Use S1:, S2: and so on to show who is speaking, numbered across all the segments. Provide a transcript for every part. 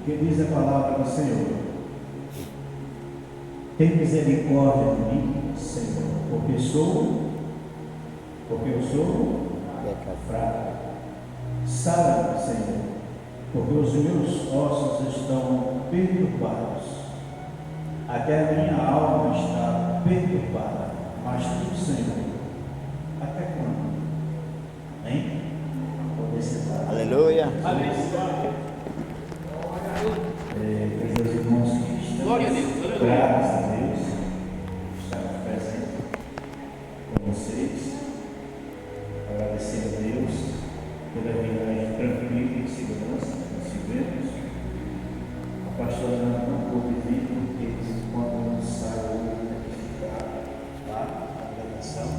S1: Que diz a palavra do Senhor: tem misericórdia de mim, Senhor, porque eu sou fraco. Sara-me, Senhor, porque os meus ossos estão perturbados. Até a minha alma está perturbada. Mas tu, Senhor, até quando? Hein?
S2: Aleluia.
S1: Meus irmãos que estão,
S3: Glória a Deus.
S1: graças a Deus, estar presente com vocês, agradecer a Deus pela viagem tranquila e segurança que nós tivemos. A pastora não pôde vir porque quando não saiu, tem que ficar lá na gravação.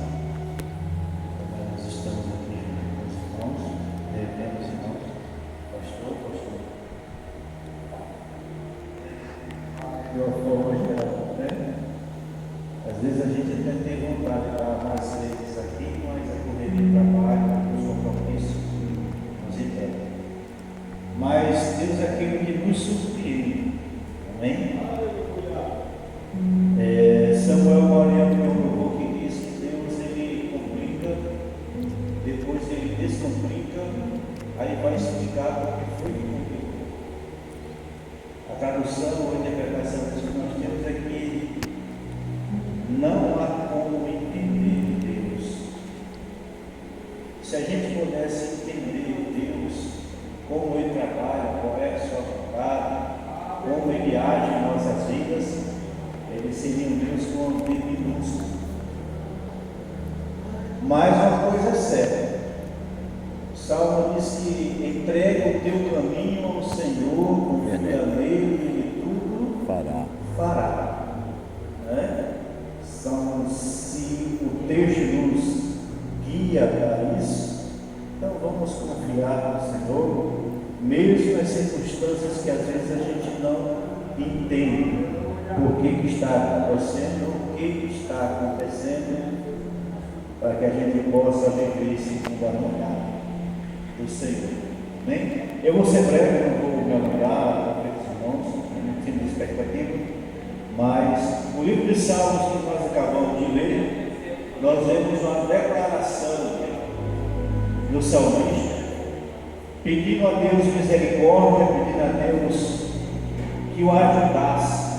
S1: Nós estamos aqui com os irmãos, devemos irmãos, pastor. De uma forma geral, né? Às vezes a gente até tem vontade de estar mais vezes aqui, mas a correria de trabalho, os compromissos nos impedem. Mas Deus é aquele que nos surpreende. Amém? Samuel Mariano me louvou que diz que Deus ele complica, depois ele descomplica, aí vai explicar o que foi que complicou. A tradução ou interpretação que nós temos é que não há como entender Deus. Se a gente pudesse entender Deus, como Ele trabalha, qual é a sua vontade, como Ele age em nossas vidas, Ele seria um Deus com um D minúsculo. Mas uma coisa é certa, o Salmo diz que entrega o teu caminho ao Senhor, confia nele e Ele tudo fará. Né? Se o texto nos guia para isso, então vamos confiar no Senhor, mesmo nas circunstâncias que às vezes a gente não entende por que está acontecendo, o que está acontecendo, para que a gente possa viver segundo a vontade do Senhor. Amém? Eu vou ser breve, não vou me alongar, irmãos, não tenho expectativa, mas o livro de Salmos que nós acabamos de ler, nós vemos uma declaração do salmista, pedindo a Deus misericórdia, pedindo a Deus que o ajudasse,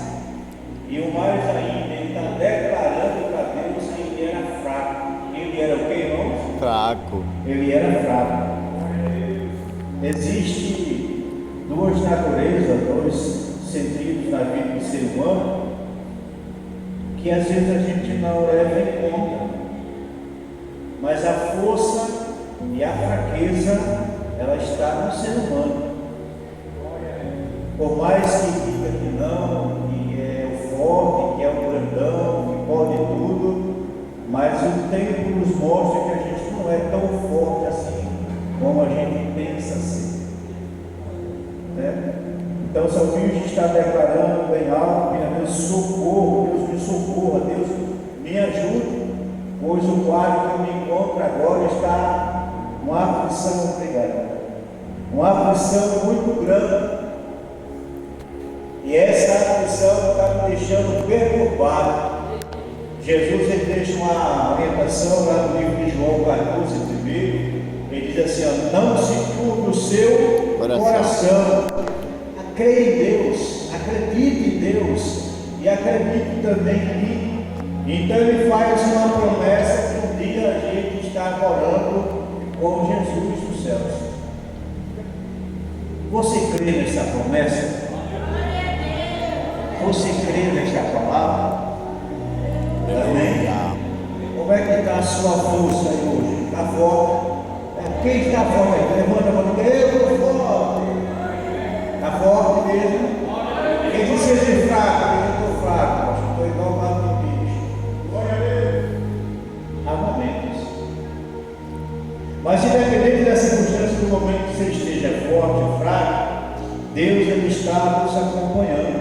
S1: e o mais ainda, ele está declarando para Deus que ele era fraco. Ele era o que, irmãos?
S2: Fraco.
S1: Ele era fraco. Existem duas naturezas, dois sentidos na vida do ser humano, que às vezes a gente não leva em conta, mas a força e a fraqueza, ela está no ser humano. Por mais que diga que não, que é o forte, que é o grandão, que pode tudo, mas o tempo nos mostra que a gente não é tão forte assim como a gente pensa ser. Né? Então o salmista está declarando bem alto, pedindo a Deus socorro, Deus me socorra, Deus me ajude, pois o quadro que eu me encontro agora está uma aflição, uma aflição muito grande, e essa aflição está me deixando perturbado. Jesus ele deixa uma orientação lá no livro de João 14, primeiro, ele diz assim, ó, não se turbe o seu coração. Creia em Deus, acredite em Deus e acredite também em mim. Então ele faz uma promessa que um dia a gente está orando com Jesus dos céus. Você crê nessa promessa? Você crê nessa palavra? Amém? Como é que está a sua força aí hoje? Está forte? Quem está forte aí? Levanta a mão. Eu estou forte. Está forte mesmo? Quem disse que seja fraco? Eu estou fraco. Estou igual lá no bicho. Glória a Deus. Há momentos. Mas independente da circunstância, do momento que você esteja forte ou fraco, Deus ele está nos acompanhando.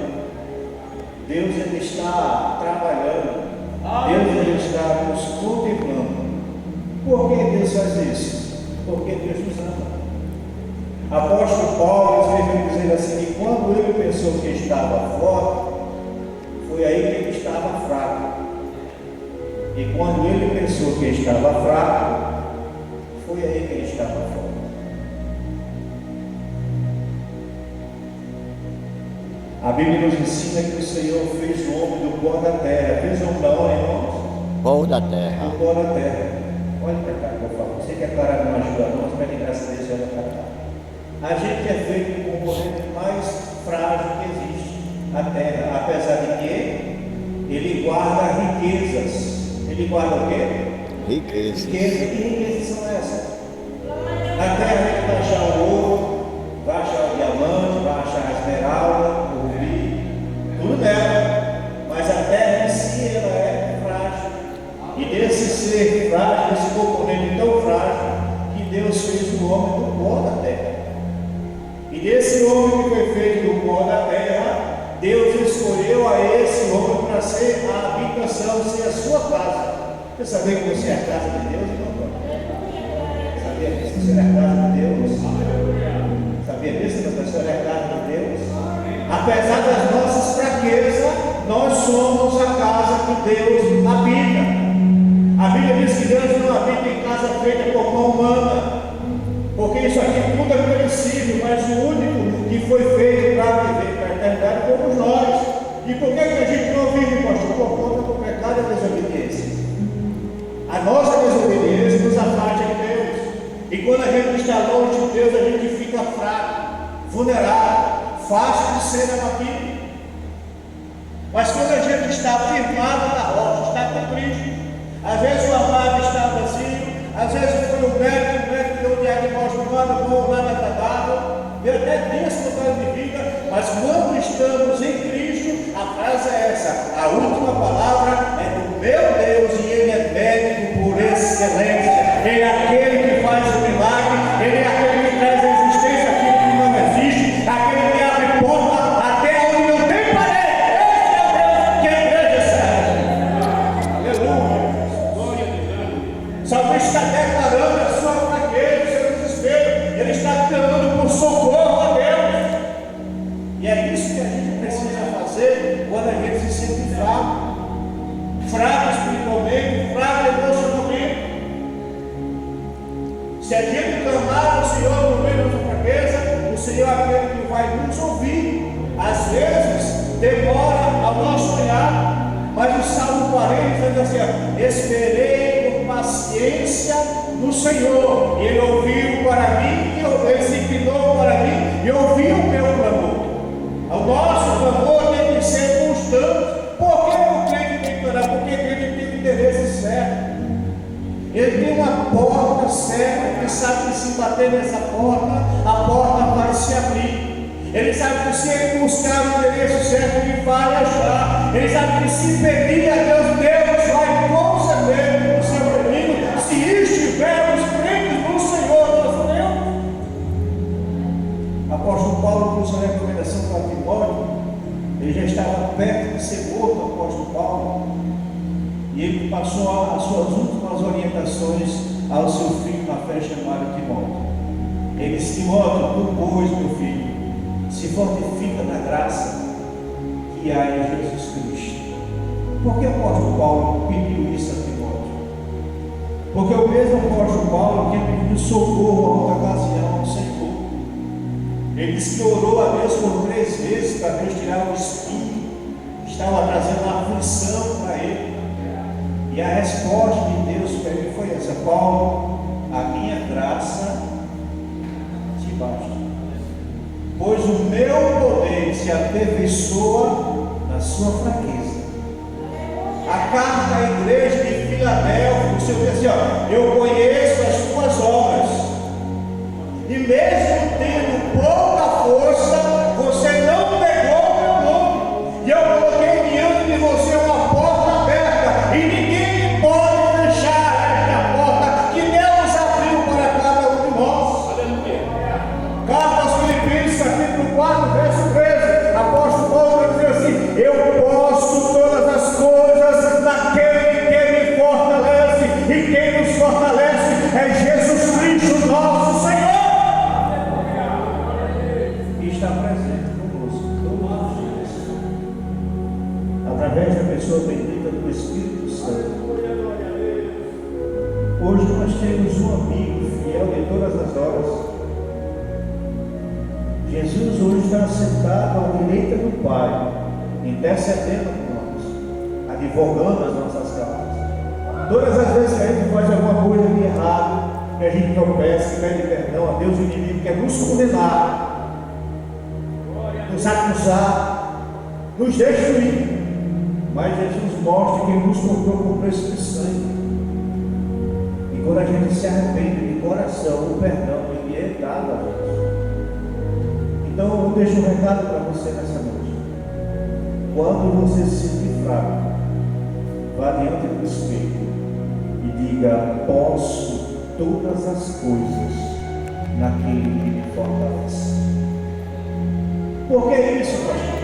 S1: Deus ele está trabalhando. Deus ele está nos contemplando. Por que Deus faz isso? Porque Deus nos ama. Apóstolo Paulo escreveu dizendo assim, que quando ele pensou que estava forte, foi aí que ele estava fraco. E quando ele pensou que estava fraco, foi aí que ele estava forte. A Bíblia nos ensina que o Senhor fez o homem do pó da terra. Fez o homem da onde, irmãos?
S2: Pó da terra.
S1: Do pó da terra. Olha para cá, por favor. Você que a cara não ajuda, não, espere graças a Deus, olha para cá. A gente é feito do componente mais frágil que existe, a terra, apesar de que ele guarda riquezas. Ele guarda o quê?
S2: Riquezas.
S1: Que riquezas são essas? Na terra a gente vai achar o ouro, vai achar o diamante, vai achar a esmeralda, o rubi, tudo nela. Mas a terra em si ela é frágil. E desse ser frágil, desse componente tão frágil, que Deus fez o homem do pó da terra. E desse homem que foi feito do pó da terra, Deus escolheu a esse homem para ser a habitação, ser a sua casa. Você sabia que você é a casa de Deus, irmão? Sabia que você é a casa de Deus? Sabia disso, que você é a casa de Deus? Apesar das nossas fraquezas, nós somos a casa que Deus habita. A Bíblia diz que Deus não habita em casa feita por mão humana. Porque isso aqui tudo é perecível, mas o único que foi feito para viver para a eternidade fomos nós. E por que a gente não vive, pastor? Por conta do pecado e da desobediência. A nossa desobediência nos afasta de Deus. E quando a gente está longe de Deus, a gente fica fraco, vulnerável, fácil de ser abatido. Mas quando a gente está firmado na rocha, está com Cristo, às vezes o armário está vazio, às vezes foi o médico deu o diagnóstico, nada bom, nada agradável, eu até tenho essa vontade de vida, mas quando estamos em Cristo, a frase é essa: a última palavra é do meu Deus, e Ele é médico por excelência. Ele é aquele que faz o milagre, Ele é aquele que traz a existência aquilo que não existe, aquele que abre porta até onde não tem parede. Esse é o Deus que a igreja serve. Aleluia. Glória a Deus. O salmista está declarando a sua fraqueza, o seu desespero. Ele está clamando por socorro a Deus. E é isso que a gente precisa fazer quando a gente se sente fraco. Fraco espiritualmente, fraco emocionalmente. Se a gente clamar ao Senhor no meio da nossa fraqueza, o Senhor é aquele que vai nos ouvir. Às vezes demora ao nosso olhar, mas o Salmo 40 diz assim: ó, esperei com paciência no Senhor, e Ele ouviu para mim, Ele se inclinou para mim e ouviu o meu clamor. O nosso clamor tem que ser constante. Por que o crente tem que orar? Porque ele tem o interesse certo. Ele tem uma porta certa, ele sabe que se bater nessa porta, a porta vai se abrir. Ele sabe que se ele buscar o endereço certo, ele vai achar. Ele sabe que se pedir a Deus, Deus vai conceder o seu pedido, se estivermos crentes no Senhor nosso Deus. Apóstolo Paulo trouxe a recomendação para Timóteo. Ele já estava perto de ser morto, o apóstolo Paulo. E ele passou as suas últimas orientações ao seu filho na fé chamado Timóteo. Ele disse: Timóteo, tu, pois, meu filho, se fortifica na graça que há em Jesus Cristo. Por que o apóstolo Paulo pediu isso a Timóteo? Porque o mesmo apóstolo Paulo tinha pedido socorro a outra ocasião ao Senhor. Ele disse que orou a Deus por 3 vezes para Deus tirar o espinho que estava trazendo uma aflição para ele. E a resposta de Deus para ele foi essa: Paulo, a minha graça te basta, pois o meu poder se aperfeiçoa na sua fraqueza. A carta à igreja de Filadélfia, o Senhor diz assim: ó, eu conheço as tuas obras, e mesmo tendo pouca força, você não negou o meu nome, e eu coloquei diante de você uma porta aberta, e ninguém pode fechar esta porta que Deus abriu para cada um de nós. Aleluia. Carta aos Filipenses, capítulo 4, verso 13, apóstolo Paulo vai dizer assim: eu posso todas as coisas naquele que me fortalece, e quem nos fortalece é Jesus Cristo, nosso Senhor. está presente conosco todos os dias, através da pessoa bendita do Espírito Santo. Hoje nós temos um amigo fiel em todas as horas. Jesus hoje está sentado à direita do Pai, intercedendo por nós, advogando as nossas causas. Todas as vezes que a gente faz alguma coisa de errado, que a gente tropeça, que pede perdão a Deus, o inimigo quer nos condenar, nos acusar, nos destruir. Mas Jesus mostra que Ele nos comprou com o preço de sangue. E quando a gente se arrepende de coração, o perdão Ele é dado a nós. Então eu deixo um recado para você nessa noite. Quando você se sentir fraco, vá diante do espelho e diga: posso todas as coisas naquele que me fortalece. Por que isso, pastor?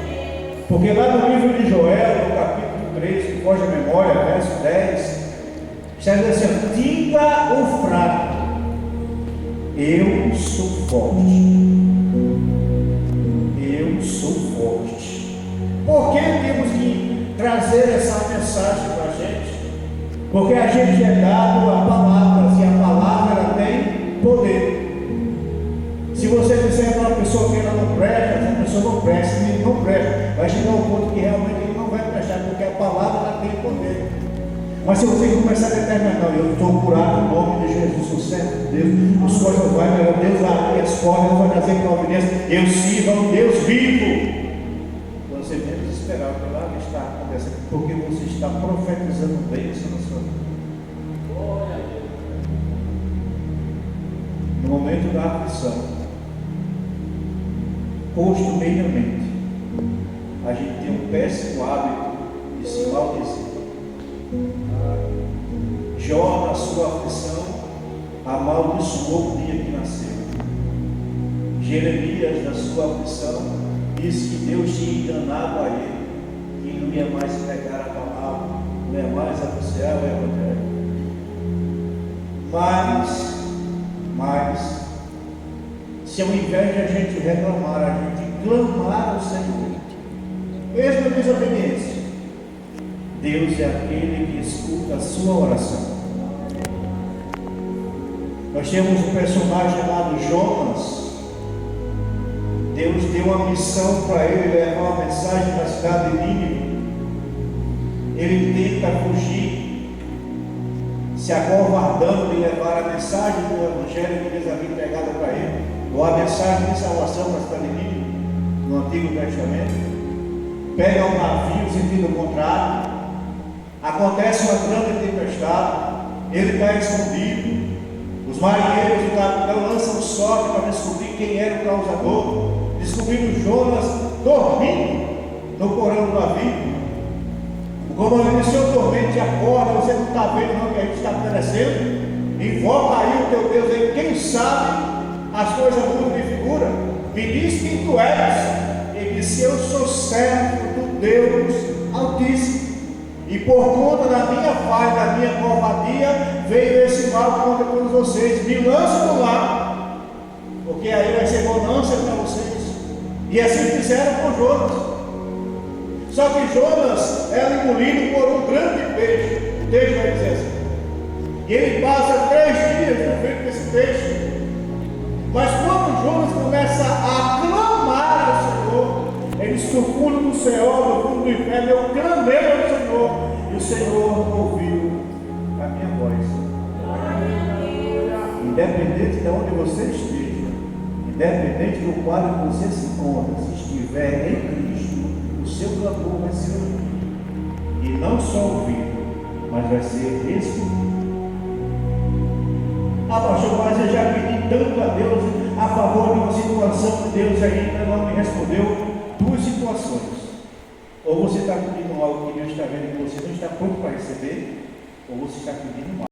S1: Porque lá no livro de Joel, no capítulo 3, que foge a memória, verso 10, está dizendo assim: diga o fraco, eu sou forte. Eu sou forte. Por que temos que trazer essa mensagem para a gente? Porque a gente é dado a palavras e a palavra ela tem poder. Se você disser para uma pessoa que ela não presta, essa pessoa não presta, ele não presta, vai chegar ao ponto que realmente ele não vai prestar, porque a palavra ela tem poder. Mas se você começar a determinar: não, eu estou curado no nome de Jesus, sou servo de Deus, as coisas vão melhorar, Deus abre as portas, vai trazer providência, eu sirvo ao Deus vivo. Você deve esperar que lá está acontecendo, porque você está profetizando bênção na sua vida. No momento da aflição, costumeiramente, a gente tem um péssimo hábito de se maldizer. Jó, na sua aflição, amaldiçoou o dia que nasceu. Jeremias, na sua aflição, disse que Deus tinha enganado a ele, que não ia mais pegar a palavra, não ia mais anunciar o Evangelho. Mas, se ao invés de a gente reclamar, a gente clamar ao Senhor, mesmo na desobediência, Deus é aquele que escuta a sua oração. Nós temos um personagem chamado Jonas. Deus deu uma missão para ele levar uma mensagem para a cidade de Nínive. Ele tenta fugir, se acovardando de levar a mensagem do Evangelho que Deus havia entregado para ele, ou a mensagem de salvação para a cidade de Nínive, no Antigo Testamento. Pega um navio sentido contrário, acontece uma grande tempestade, ele está escondido. Os marinheiros do capitão lançam sorte para descobrir quem era o causador, descobrindo Jonas dormindo no porão do navio. O comandante: seu tormento, acorda, você não está vendo não que a gente está acontecendo? Invoca aí o teu Deus aí, quem sabe as coisas mudam de figura. Me diz quem tu és. Ele disse: eu sou servo do Deus Altíssimo. E por conta da minha falha, da minha covardia, veio esse mal contra todos vocês. Me lancem do mar, porque aí vai ser bonança para vocês. E assim fizeram com Jonas. Só que Jonas era engolido por um grande peixe. O texto vai dizer assim. E ele passa 3 dias no ventre desse peixe. Mas quando Jonas começa a clamar ao Senhor, ele diz: do fundo do céu, do fundo do inferno, eu clamei ao Senhor, e o Senhor ouviu a minha voz. Independente de onde você esteja, independente do quadro que você se encontra, se estiver em Cristo, o seu clamor vai ser ouvido. E não só ouvido, mas vai ser respondido. Ah, pastor, mas eu já pedi tanto a Deus a favor de uma situação que Deus ainda não me respondeu. 2 situações: ou você está pedindo algo que Deus está vendo que você não está pronto para receber, ou você está pedindo mais.